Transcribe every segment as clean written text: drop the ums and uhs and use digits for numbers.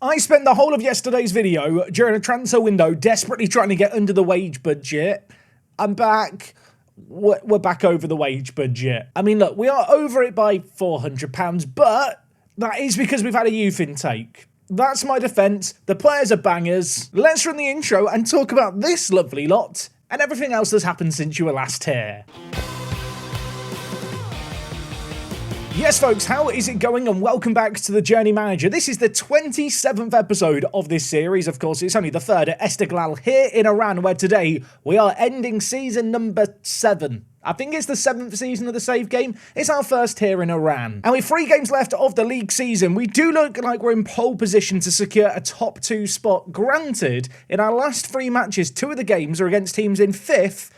I spent the whole of yesterday's video during a transfer window desperately trying to get under the wage budget. I'm back. We're back over the wage budget. I mean, look, we are over it by £400, but that is because we've had a youth intake. That's my defence. The players are bangers. Let's run the intro and talk about this lovely lot and everything else that's happened since you were last here. Yes, folks, how is it going? And welcome back to the Journey Manager. This is the 27th episode of this series. Of course, it's only the third at Esteghlal here in Iran, where today we are ending season number 7. I think it's the 7th season of the save game. It's our first here in Iran. And with 3 games left of the league season, we do look like we're in pole position to secure a top 2 spot. Granted, in our last 3 matches, 2 of the games are against teams in 5th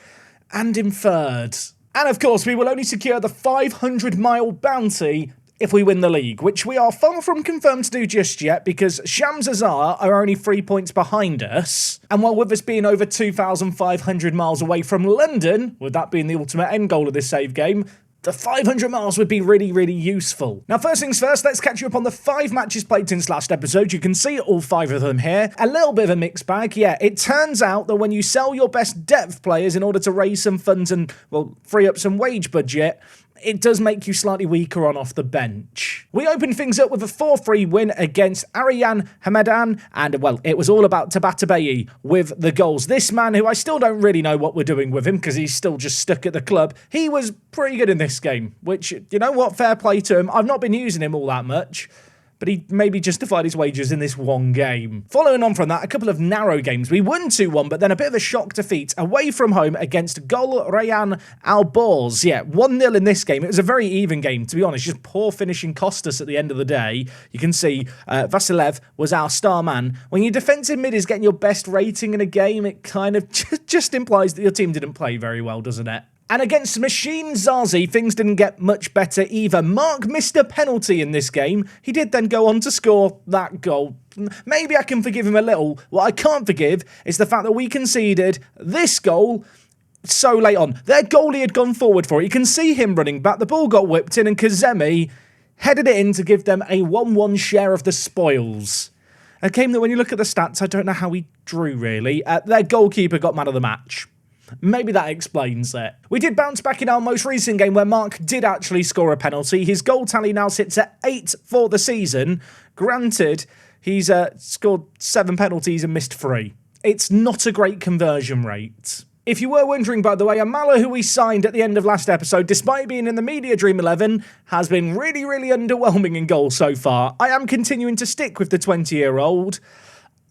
and in 3rd. And of course, we will only secure the 500-mile bounty if we win the league, which we are far from confirmed to do just yet because Shams Azar are only 3 points behind us. And while with us being over 2,500 miles away from London, with that being the ultimate end goal of this save game, the 500 miles would be really useful. Now, first things first, let's catch you up on the 5 matches played since last episode. You can see all 5 of them here. A little bit of a mixed bag. Yeah, it turns out that when you sell your best depth players in order to raise some funds and, well, free up some wage budget, it does make you slightly weaker on off the bench. We opened things up with a 4-3 win against Pas Hamedan, and, well, it was all about Tabatabayi with the goals. This man, who I still don't really know what we're doing with him, because he's still just stuck at the club, he was pretty good in this game, which, you know what, fair play to him. I've not been using him all that much, but he maybe justified his wages in this one game. Following on from that, a couple of narrow games. We won 2-1, but then a bit of a shock defeat away from home against Gol Rayan Al-Borz. Yeah, 1-0 in this game. It was a very even game, to be honest. Just poor finishing cost us at the end of the day. You can see Vasilev was our star man. When your defensive mid is getting your best rating in a game, it kind of just implies that your team didn't play very well, doesn't it? And against Machine Zazi, things didn't get much better either. Mark missed a penalty in this game. He did then go on to score that goal. Maybe I can forgive him a little. What I can't forgive is the fact that we conceded this goal so late on. Their goalie had gone forward for it. You can see him running back. The ball got whipped in and Kazemi headed it in to give them a 1-1 share of the spoils. A game that when you look at the stats, I don't know how he drew really. Their goalkeeper got man of the match. Maybe that explains it. We did bounce back in our most recent game where Mark did actually score a penalty. His goal tally now sits at 8 for the season. Granted, he's scored 7 penalties and missed 3. It's not a great conversion rate. If you were wondering, by the way, Amala, who we signed at the end of last episode, despite being in the Media Dream 11, has been really underwhelming in goal so far. I am continuing to stick with the 20-year-old.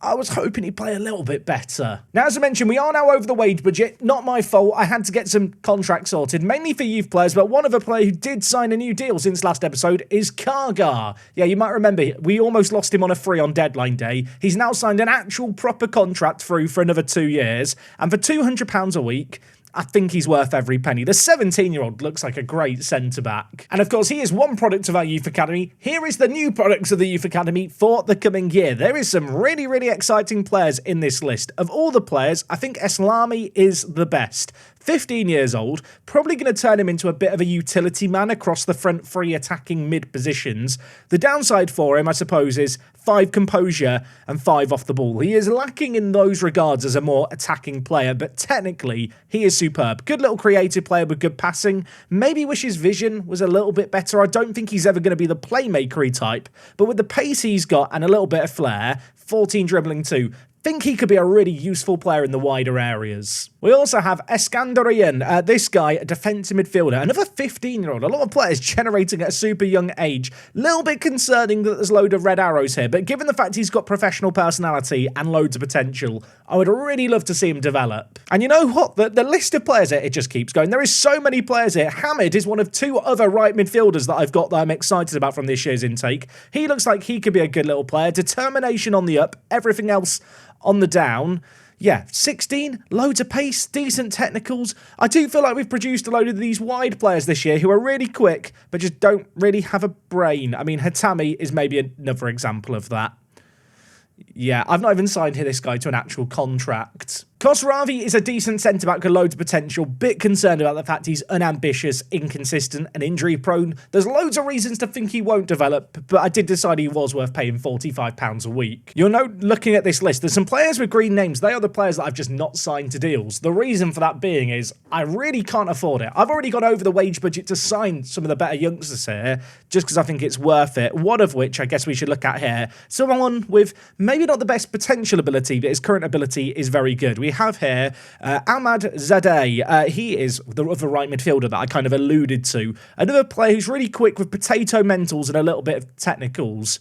I was hoping he'd play a little bit better. Now, as I mentioned, we are now over the wage budget. Not my fault. I had to get some contracts sorted, mainly for youth players, but one of the players who did sign a new deal since last episode is Kargar. Yeah, you might remember, we almost lost him on a free on deadline day. He's now signed an actual proper contract through for another 2 years, and for £200 a week, I think he's worth every penny. The 17-year-old looks like a great centre-back. And of course, he is one product of our youth academy. Here is the new products of the youth academy for the coming year. There is some really exciting players in this list. Of all the players, I think Eslami is the best. 15 years old, probably going to turn him into a bit of a utility man across the front 3 attacking mid positions. The downside for him, I suppose, is 5 composure and 5 off the ball. He is lacking in those regards as a more attacking player, but technically, he is superb. Good little creative player with good passing. Maybe wish his vision was a little bit better. I don't think he's ever going to be the playmaker-y type, but with the pace he's got and a little bit of flair, 14 dribbling too, think he could be a really useful player in the wider areas. We also have Eskandarian, this guy, a defensive midfielder, another 15-year-old. A lot of players generating at a super young age. Little bit concerning that there's a load of red arrows here, but given the fact he's got professional personality and loads of potential, I would really love to see him develop. And you know what? The list of players here, it just keeps going. There is so many players here. Hamid is one of 2 other right midfielders that I've got that I'm excited about from this year's intake. He looks like he could be a good little player. Determination on the up, everything else on the down. Yeah, 16, loads of pace, decent technicals. I do feel like we've produced a load of these wide players this year who are really quick, but just don't really have a brain. I mean, Hatami is maybe another example of that. Yeah, I've not even signed this guy to an actual contract. Khosravi is a decent centre-back with loads of potential, bit concerned about the fact he's unambitious, inconsistent and injury-prone. There's loads of reasons to think he won't develop, but I did decide he was worth paying £45 a week. You'll note, looking at this list, there's some players with green names. They are the players that I've just not signed to deals. The reason for that being is I really can't afford it. I've already gone over the wage budget to sign some of the better youngsters here, just because I think it's worth it. One of which I guess we should look at here. Someone with maybe not the best potential ability, but his current ability is very good. We have here Ahmad Zadeh. He is the other right midfielder that I kind of alluded to. Another player who's really quick with potato mentals and a little bit of technicals.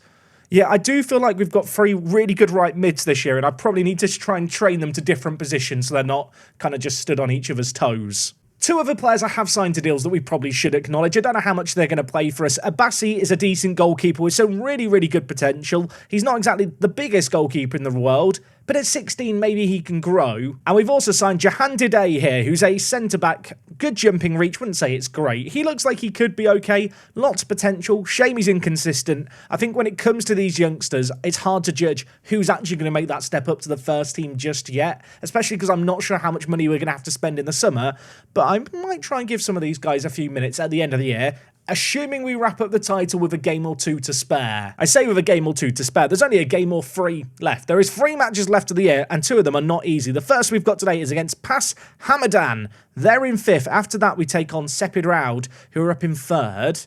Yeah, I do feel like we've got 3 really good right mids this year, and I probably need to try and train them to different positions so they're not kind of just stood on each other's toes. 2 other players I have signed to deals that we probably should acknowledge. I don't know how much they're going to play for us. Abassi is a decent goalkeeper with some really, really good potential. He's not exactly the biggest goalkeeper in the world, but at 16, maybe he can grow. And we've also signed Jahan Didei here, who's a centre-back, good jumping reach, wouldn't say it's great. He looks like he could be okay, lots of potential, shame he's inconsistent. I think when it comes to these youngsters, it's hard to judge who's actually going to make that step up to the first team just yet, especially because I'm not sure how much money we're going to have to spend in the summer, but I might try and give some of these guys a few minutes at the end of the year, assuming we wrap up the title with a game or 2 to spare. I say with a game or 2 to spare, there's only a game or 3 left. There is 3 matches left of the year, and 2 of them are not easy. The first we've got today is against Pas Hamedan. They're in 5th. After that, we take on Sepidrood, who are up in 3rd.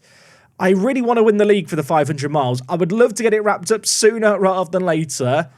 I really want to win the league for the 500 miles. I would love to get it wrapped up sooner rather than later.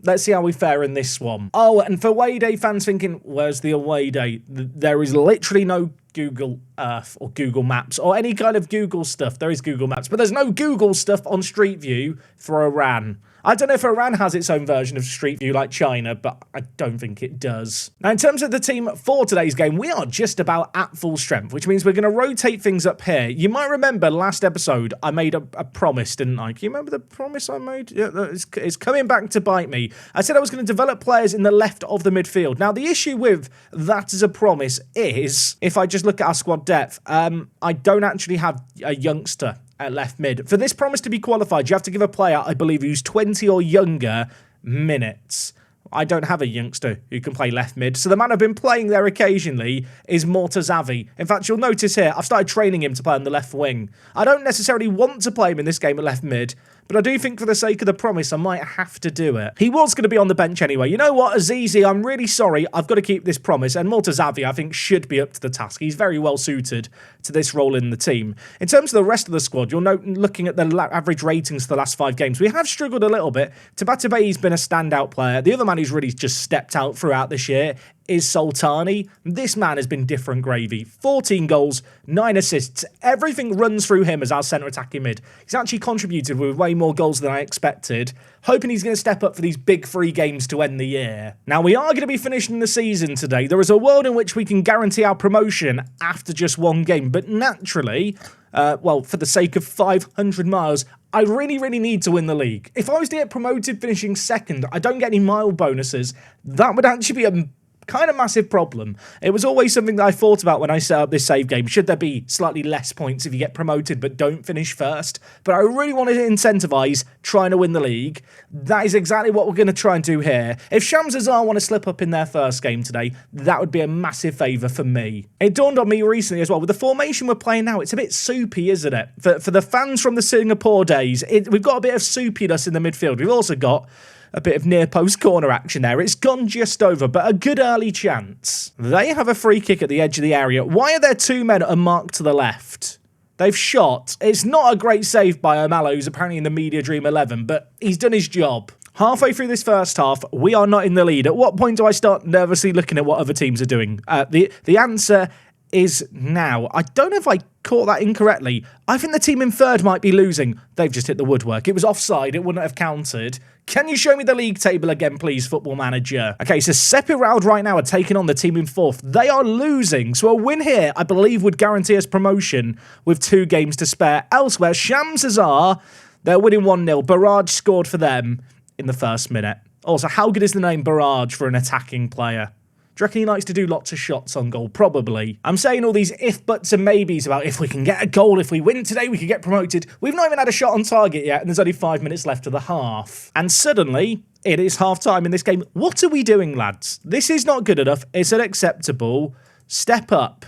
Let's see how we fare in this one. Oh, and for away day fans thinking, where's the away day? There is literally no Google Earth or Google Maps or any kind of Google stuff. There is Google Maps, but there's no Google stuff on Street View for Iran. I don't know if Iran has its own version of Street View like China, but I don't think it does. Now, in terms of the team for today's game, we are just about at full strength, which means we're going to rotate things up here. You might remember last episode, I made a promise, didn't I? Can you remember the promise I made? Yeah, it's coming back to bite me. I said I was going to develop players in the left of the midfield. Now, the issue with that as a promise is, if I just look at our squad depth, I don't actually have a youngster at left mid. For this promise to be qualified, you have to give a player, I believe, who's 20 or younger minutes. I don't have a youngster who can play left mid, so the man I've been playing there occasionally is Mortazavi. In fact, you'll notice here, I've started training him to play on the left wing. I don't necessarily want to play him in this game at left mid, but I do think for the sake of the promise, I might have to do it. He was going to be on the bench anyway. You know what, Azizi, I'm really sorry. I've got to keep this promise, and Mortazavi, I think, should be up to the task. He's very well suited to this role in the team. In terms of the rest of the squad, you'll note, looking at the average ratings for the last 5 games, we have struggled a little bit. Tabatabey's been a standout player. The other man who's really just stepped out throughout this year is Sultani. This man has been different gravy. 14 goals, 9 assists. Everything runs through him as our centre attacking mid. He's actually contributed with way more goals than I expected. Hoping he's going to step up for these big 3 games to end the year. Now, we are going to be finishing the season today. There is a world in which we can guarantee our promotion after just 1 game. But naturally, well, for the sake of 500 miles, I really, really need to win the league. If I was to get promoted finishing 2nd, I don't get any mile bonuses. That would actually be a kind of massive problem. It was always something that I thought about when I set up this save game. Should there be slightly less points if you get promoted but don't finish 1st? But I really wanted to incentivise trying to win the league. That is exactly what we're going to try and do here. If Shams Azar want to slip up in their first game today, that would be a massive favour for me. It dawned on me recently as well, with the formation we're playing now, it's a bit soupy, isn't it? For the fans from the Singapore days, we've got a bit of soupiness in the midfield. We've also got a bit of near-post corner action there. It's gone just over, but a good early chance. They have a free kick at the edge of the area. Why are there 2 men unmarked to the left? They've shot. It's not a great save by Omalo, who's apparently in the Media Dream 11, but he's done his job. Halfway through this first half, we are not in the lead. At what point do I start nervously looking at what other teams are doing? The answer is now. I don't know if I caught that incorrectly. I think the team in 3rd might be losing. They've just hit the woodwork. It was offside. It wouldn't have counted. Can you show me the league table again, please, Football Manager? Okay, so Sepidrood right now are taking on the team in 4th. They are losing, so a win here, I believe, would guarantee us promotion with 2 games to spare. Elsewhere, Shams Azar, they're winning 1-0. Barrage scored for them in the 1st minute. Also, how good is the name Barrage for an attacking player? Do you reckon he likes to do lots of shots on goal? Probably. I'm saying all these if, buts and maybes about if we can get a goal, if we win today, we can get promoted. We've not even had a shot on target yet, and there's only 5 minutes left of the half. And suddenly, It is half-time in this game. What are we doing, lads? This is not good enough. It's unacceptable. Step up.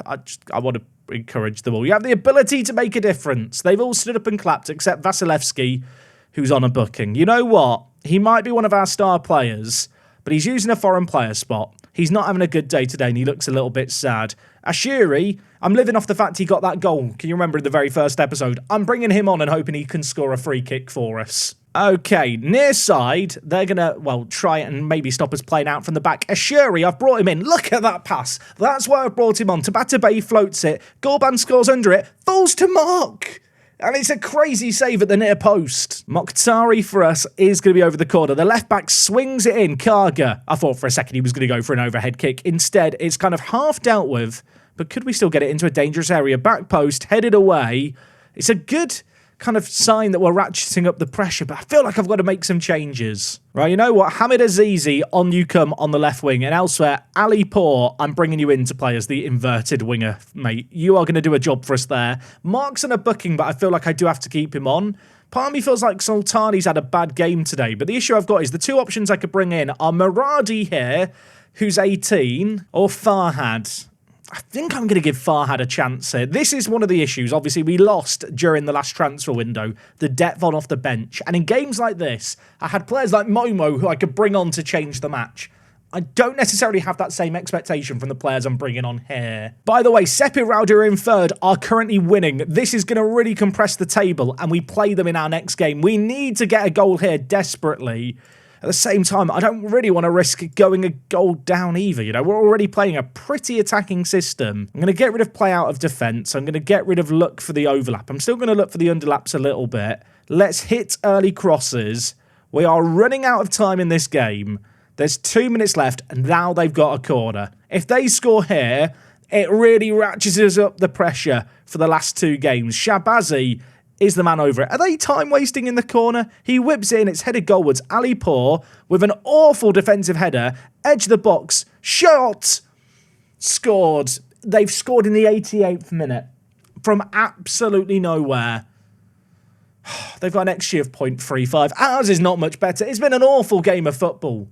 I want to encourage them all. You have the ability to make a difference. They've all stood up and clapped, except Vasilevsky, who's on a booking. You know what? He might be one of our star players, but he's using a foreign player spot. He's not having a good day today, and he looks a little bit sad. Ashuri, I'm living off the fact he got that goal. Can you remember in the very first episode? I'm bringing him on and hoping he can score a free kick for us. Okay, near side, they're going to, well, try and maybe stop us playing out from the back. Ashuri, I've brought him in. Look at that pass. That's why I've brought him on. Tabata Bay floats it. Gorban scores under it. Falls to Mark. And it's a crazy save at the near post. Mokhtari for us is going to be over the corner. The left back swings it in. Karga. I thought for a second he was going to go for an overhead kick. Instead, it's kind of half dealt with. But could we still get it into a dangerous area? Back post, headed away. It's a good kind of sign that we're ratcheting up the pressure, but I feel like I've got to make some changes. Right, you know what? Hamid Azizi, on you come on the left wing, and elsewhere, Ali Poor, I'm bringing you in to play as the inverted winger, mate. You are going to do a job for us there. Mark's on a booking, but I feel like I do have to keep him on. Part of me feels like Sultani's had a bad game today, but the issue I've got is the two options I could bring in are Muradi here, who's 18, or Farhad. I think I'm going to give Farhad a chance here. This is one of the issues. Obviously, we lost during the last transfer window, the depth on off the bench. And in games like this, I had players like Momo who I could bring on to change the match. I don't necessarily have that same expectation from the players I'm bringing on here. By the way, Sepidrood, who are in third, are currently winning. This is going to really compress the table, and we play them in our next game. We need to get a goal here desperately. At the same time, I don't really want to risk going a goal down either. You know, we're already playing a pretty attacking system. I'm going to get rid of play out of defence. I'm going to get rid of look for the overlap. I'm still going to look for the underlaps a little bit. Let's hit early crosses. We are running out of time in this game. There's 2 minutes left, and now they've got a corner. If they score here, it really ratchets up the pressure for the last 2 games. Shabazi is the man over it. Are they time wasting in the corner? He whips it in, it's headed goalwards. Ali Poor with an awful defensive header, edge of the box, shot, scored. They've scored in the 88th minute from absolutely nowhere. They've got an XG of 0.35. Ours is not much better. It's been an awful game of football.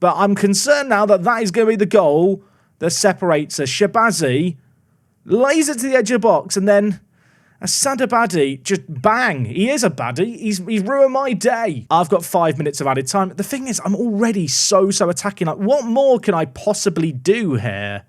But I'm concerned now that that is going to be the goal that separates us. Shabazi lays it to the edge of the box, and then Sadabadi, just bang. He is a baddie. He's ruined my day. I've got 5 minutes of added time. The thing is, I'm already so attacking. Like, what more can I possibly do here?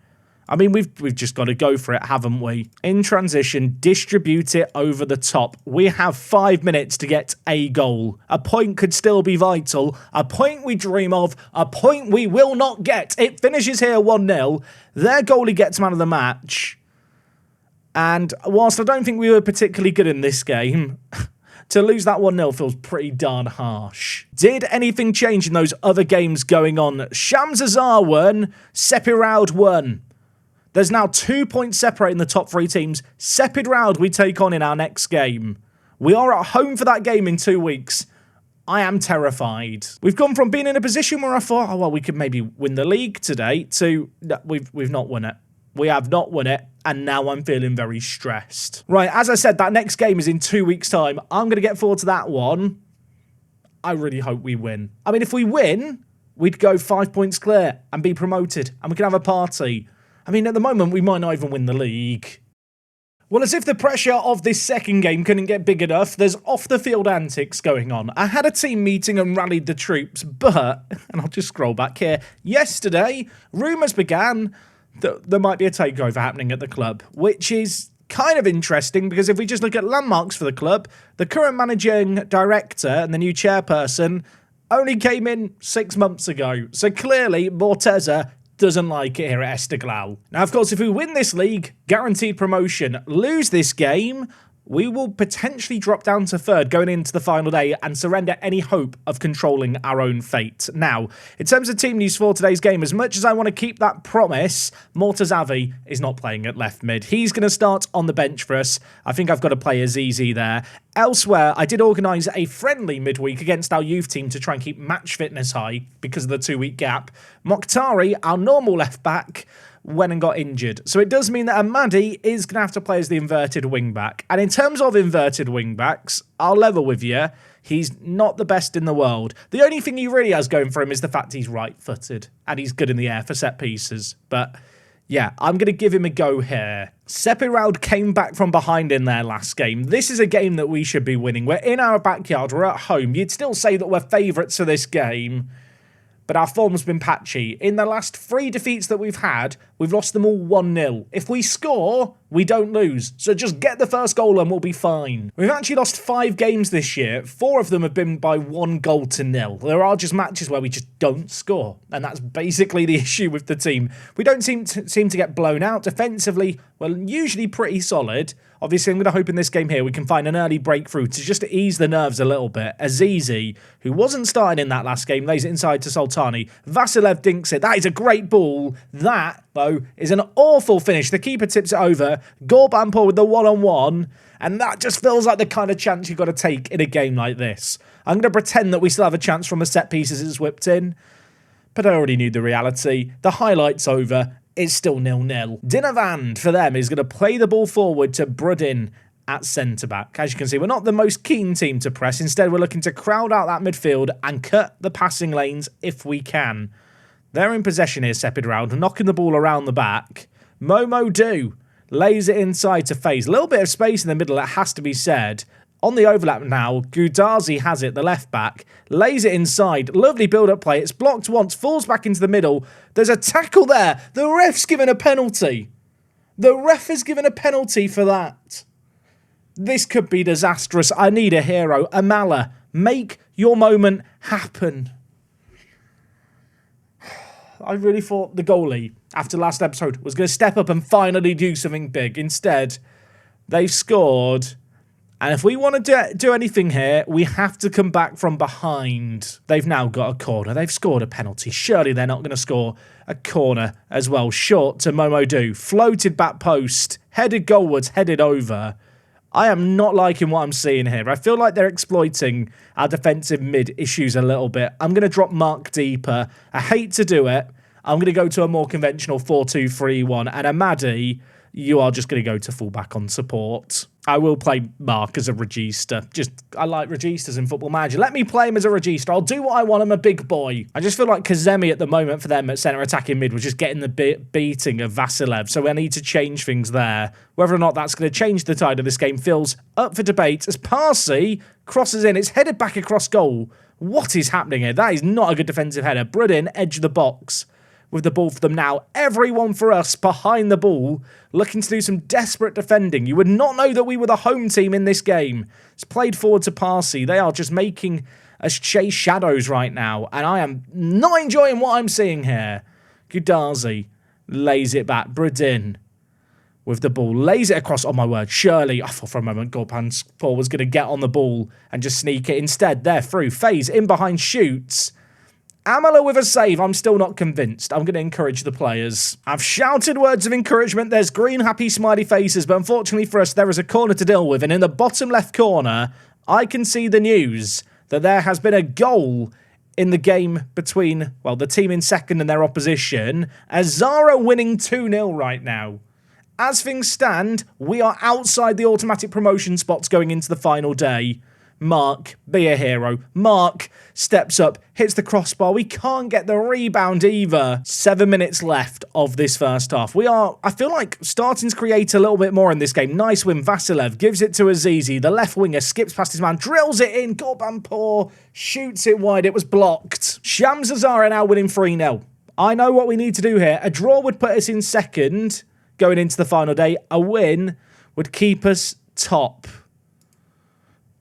I mean, we've just got to go for it, haven't we? In transition, distribute it over the top. We have 5 minutes to get a goal. A point could still be vital. A point we dream of. A point we will not get. It finishes here 1-0. Their goalie gets man of the match. And whilst I don't think we were particularly good in this game, to lose that 1-0 feels pretty darn harsh. Did anything change in those other games going on? Shamsazar won, Sepidrood won. There's now 2 points separating the top 3 teams. Sepidrood we take on in our next game. We are at home for that game in 2 weeks. I am terrified. We've gone from being in a position where I thought, oh, well, we could maybe win the league today, to no, we've not won it. We have not won it, and now I'm feeling very stressed. Right, as I said, that next game is in 2 weeks' time. I'm going to get forward to that one. I really hope we win. I mean, if we win, we'd go 5 points clear and be promoted, and we can have a party. I mean, at the moment, we might not even win the league. Well, as if the pressure of this second game couldn't get big enough, there's off-the-field antics going on. I had a team meeting and rallied the troops, but, and I'll just scroll back here, yesterday, rumours began that there might be a takeover happening at the club, which is kind of interesting because if we just look at landmarks for the club, the current managing director and the new chairperson only came in 6 months ago. So clearly, Morteza doesn't like it here at Esteghlal. Now, of course, if we win this league, guaranteed promotion. Lose this game, we will potentially drop down to third going into the final day and surrender any hope of controlling our own fate. Now, in terms of team news for today's game, as much as I want to keep that promise, Mortazavi is not playing at left mid. He's going to start on the bench for us. I think I've got to play Azizi there. Elsewhere, I did organise a friendly midweek against our youth team to try and keep match fitness high because of the 2-week gap. Mokhtari, our normal left back, went and got injured. So it does mean that Amadi is going to have to play as the inverted wing-back. And in terms of inverted wing-backs, I'll level with you. He's not the best in the world. The only thing he really has going for him is the fact he's right-footed and he's good in the air for set pieces. But yeah, I'm going to give him a go here. Sepidrood came back from behind in their last game. This is a game that we should be winning. We're in our backyard. We're at home. You'd still say that we're favourites for this game. But our form's been patchy. In the last 3 defeats that we've had, we've lost them all 1-0. If we score, we don't lose. So just get the first goal and we'll be fine. We've actually lost 5 games this year. 4 of them have been by 1 goal to 0. There are just matches where we just don't score. And that's basically the issue with the team. We don't seem to get blown out. Defensively, well, usually pretty solid. Obviously, I'm going to hope in this game here we can find an early breakthrough to just ease the nerves a little bit. Azizi, who wasn't starting in that last game, lays it inside to Sultani. Vasilev dinks it. That is a great ball. That, though, is an awful finish. The keeper tips it over. Gorbanpour with the one-on-one. And that just feels like the kind of chance you've got to take in a game like this. I'm going to pretend that we still have a chance from a set piece as it's whipped in. But I already knew the reality. The highlight's over. It's still 0-0. Dinavand, for them, is going to play the ball forward to Brudin at centre-back. As you can see, we're not the most keen team to press. Instead, we're looking to crowd out that midfield and cut the passing lanes if we can. They're in possession here, Sepidrood, knocking the ball around the back. Momo lays it inside to FaZe. A little bit of space in the middle, it has to be said. On the overlap now, Gudazi has it, the left back, lays it inside. Lovely build-up play. It's blocked once, falls back into the middle. There's a tackle there. The ref's given a penalty. The ref has given a penalty for that. This could be disastrous. I need a hero. Amala, make your moment happen. I really thought the goalie, after last episode, was going to step up and finally do something big. Instead, they've scored. And if we want to do anything here, we have to come back from behind. They've now got a corner. They've scored a penalty. Surely they're not going to score a corner as well. Short to Momo. Floated back post. Headed goalwards. Headed over. I am not liking what I'm seeing here. I feel like they're exploiting our defensive mid issues a little bit. I'm going to drop Mark deeper. I hate to do it. I'm going to go to a more conventional 4-2-3-1. And Amadi, you are just going to go to fullback on support. I will play Mark as a regista. I like registas in Football Manager. Let me play him as a regista. I'll do what I want. I'm a big boy. I just feel like Kazemi at the moment for them at centre attacking mid was just getting the beating of Vasilev. So I need to change things there. Whether or not that's going to change the tide of this game feels up for debate as Parsi crosses in. It's headed back across goal. What is happening here? That is not a good defensive header. Brudin, edge of the box. With the ball for them now. Everyone for us behind the ball, looking to do some desperate defending. You would not know that we were the home team in this game. It's played forward to Parsi. They are just making us chase shadows right now, and I am not enjoying what I'm seeing here. Gudazi lays it back. Brudin with the ball. Lays it across. Oh, my word. Surely, I thought for a moment Gorbanpour was going to get on the ball and just sneak it. Instead, they're through. FaZe in behind shoots. Amala with a save. I'm still not convinced. I'm going to encourage the players. I've shouted words of encouragement. There's green, happy, smiley faces, but unfortunately for us, there is a corner to deal with. And in the bottom left corner, I can see the news that there has been a goal in the game between, well, the team in second and their opposition. Azara winning 2-0 right now. As things stand, we are outside the automatic promotion spots going into the final day. Mark, be a hero. Mark steps up, hits the crossbar. We can't get the rebound either. 7 minutes left of this first half. I feel like, starting to create a little bit more in this game. Nice win. Vasilev gives it to Azizi. The left winger skips past his man, drills it in. Gorbanpour shoots it wide. It was blocked. Shams Azara now winning 3-0. I know what we need to do here. A draw would put us in second going into the final day. A win would keep us top.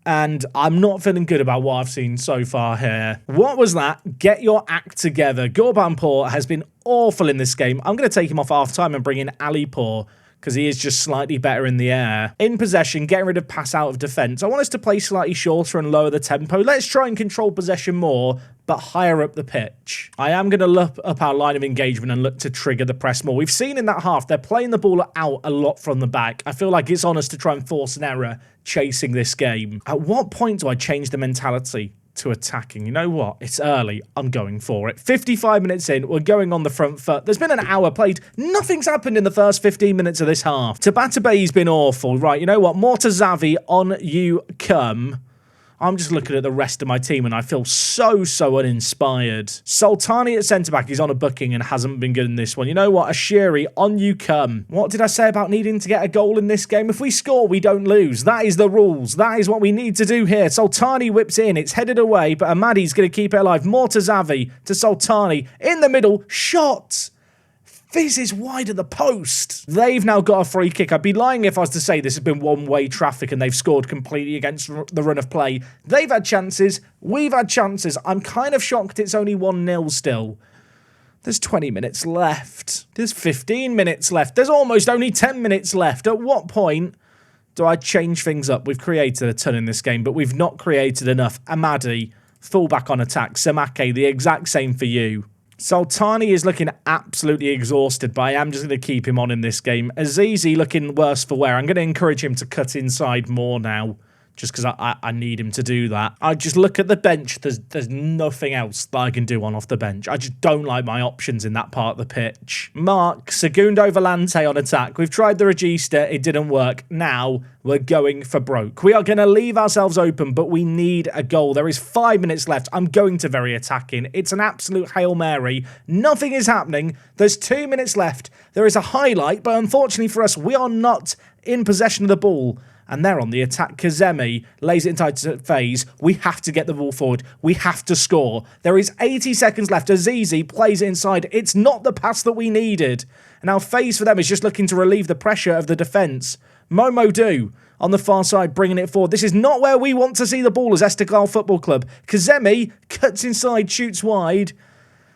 And I'm not feeling good about what I've seen so far here. What was that? Get your act together. Gorbanpour has been awful in this game. I'm going to take him off half-time and bring in Alipour because he is just slightly better in the air. In possession, getting rid of pass out of defence. I want us to play slightly shorter and lower the tempo. Let's try and control possession more, but higher up the pitch. I am going to look up our line of engagement and look to trigger the press more. We've seen in that half, they're playing the ball out a lot from the back. I feel like it's on us to try and force an error chasing this game. At what point do I change the mentality to attacking? You know what? It's early. I'm going for it. 55 minutes in. We're going on the front foot. There's been an hour played. Nothing's happened in the first 15 minutes of this half. Tabatabay's been awful. Right, you know what? More to Xavi. On you come. I'm just looking at the rest of my team and I feel so uninspired. Sultani at centre-back, he's on a booking and hasn't been good in this one. You know what? Ashiri, on you come. What did I say about needing to get a goal in this game? If we score, we don't lose. That is the rules. That is what we need to do here. Sultani whips in. It's headed away, but Amadi's going to keep it alive. More to Xavi, to Sultani. In the middle, shot! Fizzes wide of the post. They've now got a free kick. I'd be lying if I was to say this has been one-way traffic and they've scored completely against the run of play. They've had chances. We've had chances. I'm kind of shocked it's only 1-0 still. There's 20 minutes left. There's 15 minutes left. There's almost only 10 minutes left. At what point do I change things up? We've created a ton in this game, but we've not created enough. Amadi, fullback on attack. Samake, the exact same for you. Sultani is looking absolutely exhausted, but I am just going to keep him on in this game. Azizi looking worse for wear. I'm going to encourage him to cut inside more now, just because I need him to do that. I just look at the bench. There's nothing else that I can do on off the bench. I just don't like my options in that part of the pitch. Mark, Segundo Volante on attack. We've tried the Regista. It didn't work. Now we're going for broke. We are going to leave ourselves open, but we need a goal. There is 5 minutes left. I'm going to very attacking. It's an absolute Hail Mary. Nothing is happening. There's 2 minutes left. There is a highlight, but unfortunately for us, we are not in possession of the ball. And they're on the attack. Kazemi lays it inside to FaZe. We have to get the ball forward. We have to score. There is 80 seconds left. Azizi plays it inside. It's not the pass that we needed. And now FaZe for them is just looking to relieve the pressure of the defence. Momodu on the far side bringing it forward. This is not where we want to see the ball as Esteghlal Football Club. Kazemi cuts inside, shoots wide.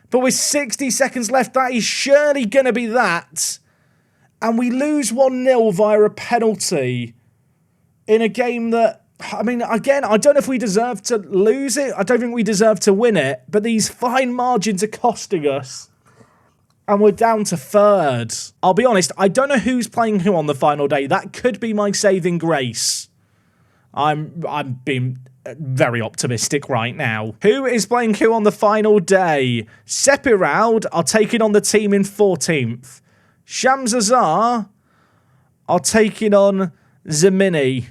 But with 60 seconds left, that is surely going to be that. And we lose 1-0 via a penalty. In a game that, I mean, again, I don't know if we deserve to lose it. I don't think we deserve to win it. But these fine margins are costing us. And we're down to third. I'll be honest, I don't know who's playing who on the final day. That could be my saving grace. I'm being very optimistic right now. Who is playing who on the final day? Sepidrood are taking on the team in 14th. Shamsazar are taking on Zemini,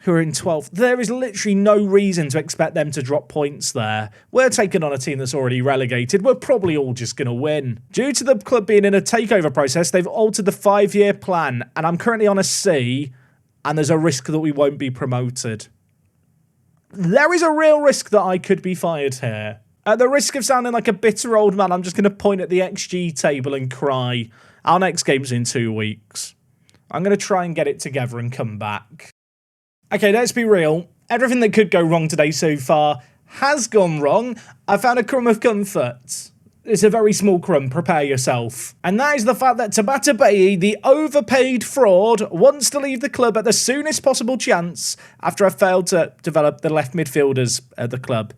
who are in 12th. There is literally no reason to expect them to drop points there. We're taking on a team that's already relegated. We're probably all just going to win. Due to the club being in a takeover process, they've altered the 5-year plan, and I'm currently on a C, and there's a risk that we won't be promoted. There is a real risk that I could be fired here. At the risk of sounding like a bitter old man, I'm just going to point at the XG table and cry. Our next game's in 2 weeks. I'm going to try and get it together and come back. Okay, let's be real. Everything that could go wrong today so far has gone wrong. I found a crumb of comfort. It's a very small crumb, prepare yourself. And that is the fact that Tabata Bayi, the overpaid fraud, wants to leave the club at the soonest possible chance after I failed to develop the left midfielders at the club.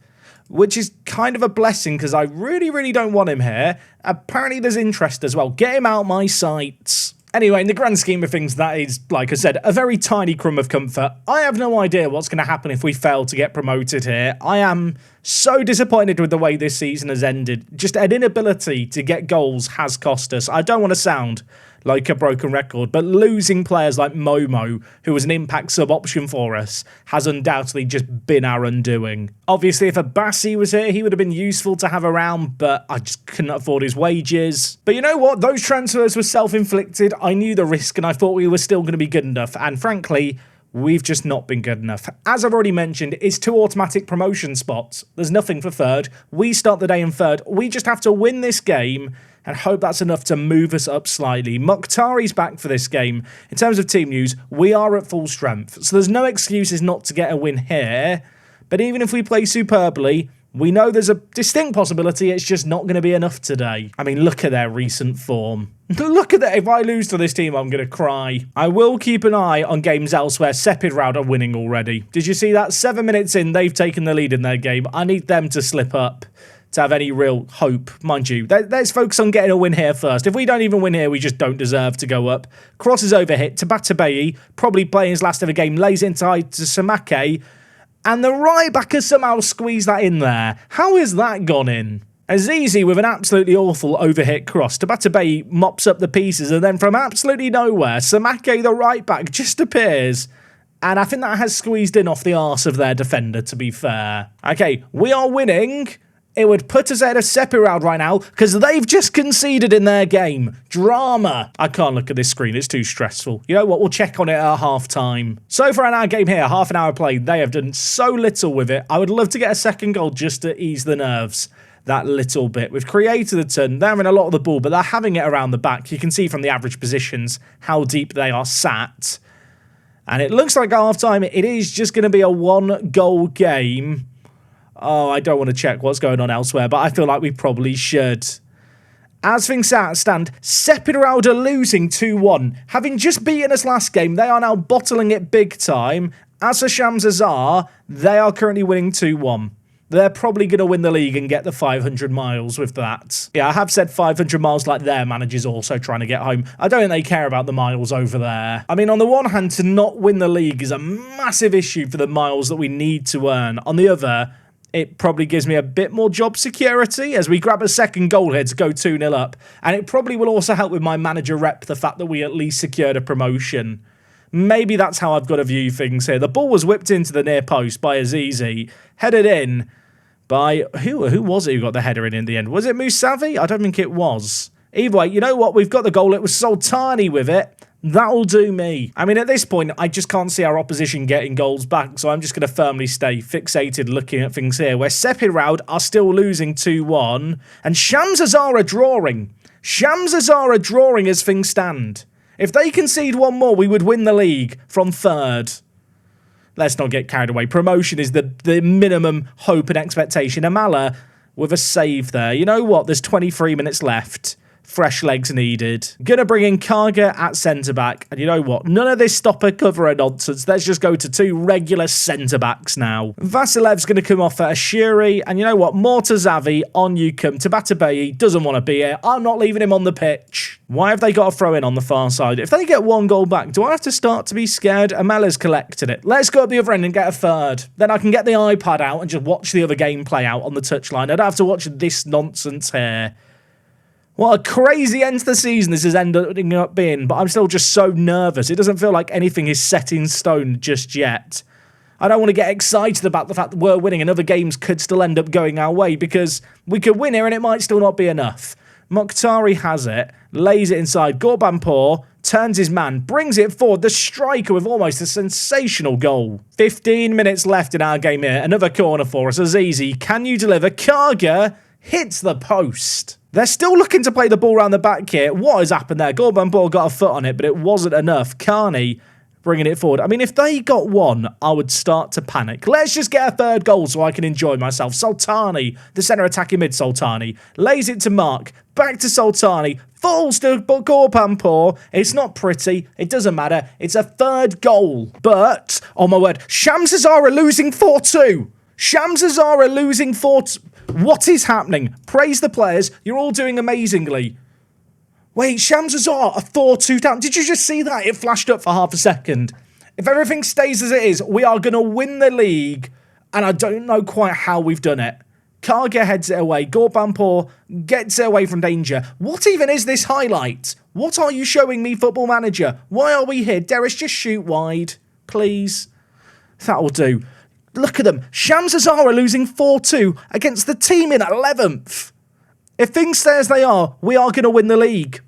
Which is kind of a blessing because I really don't want him here. Apparently there's interest as well. Get him out my sights. Anyway, in the grand scheme of things, that is, like I said, a very tiny crumb of comfort. I have no idea what's going to happen if we fail to get promoted here. I am so disappointed with the way this season has ended. Just an inability to get goals has cost us. I don't want to sound like a broken record, but losing players like Momo, who was an impact sub option for us, has undoubtedly just been our undoing. Obviously, if Abassi was here, he would have been useful to have around, but I just couldn't afford his wages. But you know what? Those transfers were self-inflicted. I knew the risk, and I thought we were still going to be good enough, and frankly, we've just not been good enough. As I've already mentioned, it's 2 automatic promotion spots. There's nothing for third. We start the day in third. We just have to win this game and hope that's enough to move us up slightly. Mokhtari's back for this game. In terms of team news, we are at full strength, so there's no excuses not to get a win here. But even if we play superbly, we know there's a distinct possibility it's just not going to be enough today. I mean, look at their recent form. Look at that. If I lose to this team, I'm going to cry. I will keep an eye on games elsewhere. Sepidrood are winning already. Did you see that? 7 minutes in, they've taken the lead in their game. I need them to slip up to have any real hope. Mind you, let's focus on getting a win here first. If we don't even win here, we just don't deserve to go up. Cross is overhit. Tabata Bayi, probably playing his last ever game, lays it inside to Samake. And the right backer somehow squeezed that in there. How has that gone in? Azizi with an absolutely awful overhit cross. Tabata Bayi mops up the pieces, and then from absolutely nowhere, Samake, the right back, just appears And I think that has squeezed in off the arse of their defender, to be fair. Okay, we are winning. It would put us ahead of Sepidrood right now because they've just conceded in their game. Drama. I can't look at this screen. It's too stressful. You know what? We'll check on it at half-time. So far in our game here, half an hour played, they have done so little with it. I would love to get a second goal just to ease the nerves. That little bit. We've created a ton. They're having a lot of the ball, but they're having it around the back. You can see from the average positions how deep they are sat. And it looks like at half-time, it is just going to be a one-goal game. Oh, I don't want to check what's going on elsewhere, but I feel like we probably should. As things stand, Sepidrood are losing 2-1. Having just beaten us last game, they are now bottling it big time. As for Shams Azar, they are currently winning 2-1. They're probably going to win the league and get the 500 miles with that. Yeah, I have said 500 miles like their manager's also trying to get home. I don't think they care about the miles over there. I mean, on the one hand, to not win the league is a massive issue for the miles that we need to earn. On the other, it probably gives me a bit more job security as we grab a second goal here to go 2-0 up. And it probably will also help with my manager rep, the fact that we at least secured a promotion. Maybe that's how I've got to view things here. The ball was whipped into the near post by Azizi, headed in by, who was it who got the header in the end? Was it Musavi? I don't think it was. Either way, you know what? We've got the goal. It was Sultani with it. That'll do me. I mean, at this point, I just can't see our opposition getting goals back, so I'm just going to firmly stay fixated looking at things here, where Sepidrood are still losing 2-1, and Shams Azar are drawing. Shams Azar are drawing as things stand. If they concede one more, we would win the league from third. Let's not get carried away. Promotion is the minimum hope and expectation. Amala with a save there. You know what? There's 23 minutes left. Fresh legs needed. Gonna bring in Karga at centre-back. And you know what? None of this stopper-coverer nonsense. Let's just go to two regular centre-backs now. Vasilev's gonna come off at Ashiri. And you know what? Mortazavi on you come. Tabatabayi doesn't want to be here. I'm not leaving him on the pitch. Why have they got a throw-in on the far side? If they get one goal back, do I have to start to be scared? Amela's collected it. Let's go up the other end and get a third. Then I can get the iPad out and just watch the other game play out on the touchline. I don't have to watch this nonsense here. What a crazy end to the season this is ending up being, but I'm still just so nervous. It doesn't feel like anything is set in stone just yet. I don't want to get excited about the fact that we're winning and other games could still end up going our way because we could win here and it might still not be enough. Mokhtari has it, lays it inside. Gorbanpour turns his man, brings it forward. The striker with almost a sensational goal. 15 minutes left in our game here. Another corner for us. Azizi, can you deliver? Karga hits the post. They're still looking to play the ball around the back here. What has happened there? Gorbanpour got a foot on it, but it wasn't enough. Carney bringing it forward. I mean, if they got one, I would start to panic. Let's just get a third goal so I can enjoy myself. Sultani, the centre attacking mid Sultani, lays it to Mark. Back to Sultani. Falls to Gorbanpour. It's not pretty. It doesn't matter. It's a third goal. But, oh my word, Shams Azar are losing 4-2. Shams Azar are losing 4-2. What is happening? Praise the players. You're all doing amazingly. Wait, Shams Azar are 4-2 down. Did you just see that? It flashed up for half a second. If everything stays as it is, we are going to win the league. And I don't know quite how we've done it. Karga heads it away. Gorbanpour gets it away from danger. What even is this highlight? What are you showing me, Football Manager? Why are we here? Darius, just shoot wide. Please. That'll do. Look at them. Shams Azar are losing 4-2 against the team in 11th. If things stay as they are, we are going to win the league.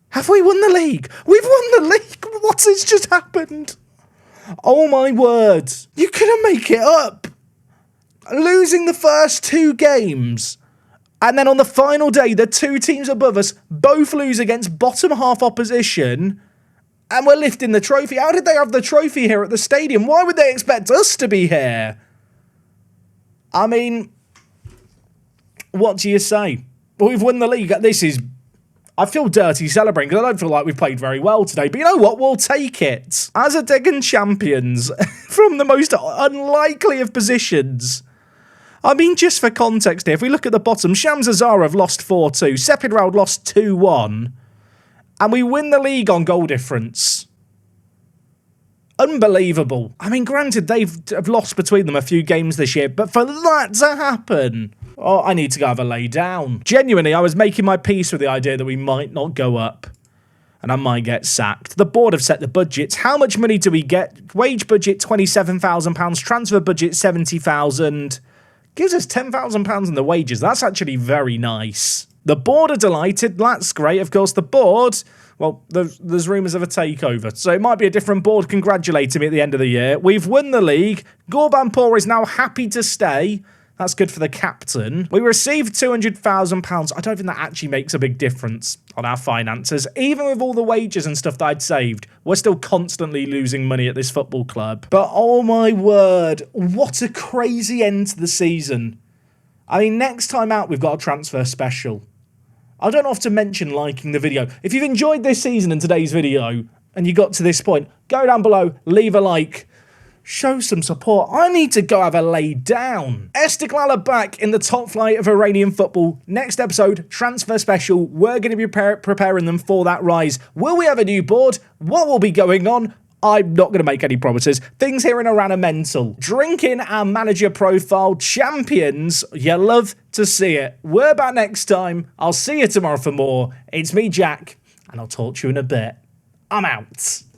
Have we won the league? We've won the league. What has just happened? Oh my word. You couldn't make it up. Losing the first two games. And then on the final day, the two teams above us both lose against bottom half opposition. And we're lifting the trophy. How did they have the trophy here at the stadium? Why would they expect us to be here? I mean, what do you say? We've won the league. This is... I feel dirty celebrating because I don't feel like we've played very well today. But you know what? We'll take it. As a Degan champions from the most unlikely of positions. I mean, just for context here, if we look at the bottom, Shams Azar have lost 4-2. Sepidrood lost 2-1. And we win the league on goal difference. Unbelievable. I mean, granted, have lost between them a few games this year, but for that to happen... Oh, I need to go have a lay down. Genuinely, I was making my peace with the idea that we might not go up. and I might get sacked. The board have set the budgets. How much money do we get? Wage budget, £27,000. Transfer budget, £70,000. Gives us £10,000 in the wages. That's actually very nice. The board are delighted. That's great. Of course, the board, well, there's rumours of a takeover. So it might be a different board congratulating me at the end of the year. We've won the league. Gorbanpour is now happy to stay. That's good for the captain. We received £200,000. I don't think that actually makes a big difference on our finances. Even with all the wages and stuff that I'd saved, we're still constantly losing money at this football club. But oh my word, what a crazy end to the season. I mean, next time out, we've got a transfer special. I don't have to mention liking the video. If you've enjoyed this season and today's video, and you got to this point, go down below, leave a like. Show some support. I need to go have a lay down. Istiklal are back in the top flight of Iranian football. Next episode, transfer special. We're going to be preparing them for that rise. Will we have a new board? What will be going on? I'm not going to make any promises. Things here in Iran are mental. Drinking our manager profile champions. You love to see it. We're back next time. I'll see you tomorrow for more. It's me, Jack, and I'll talk to you in a bit. I'm out.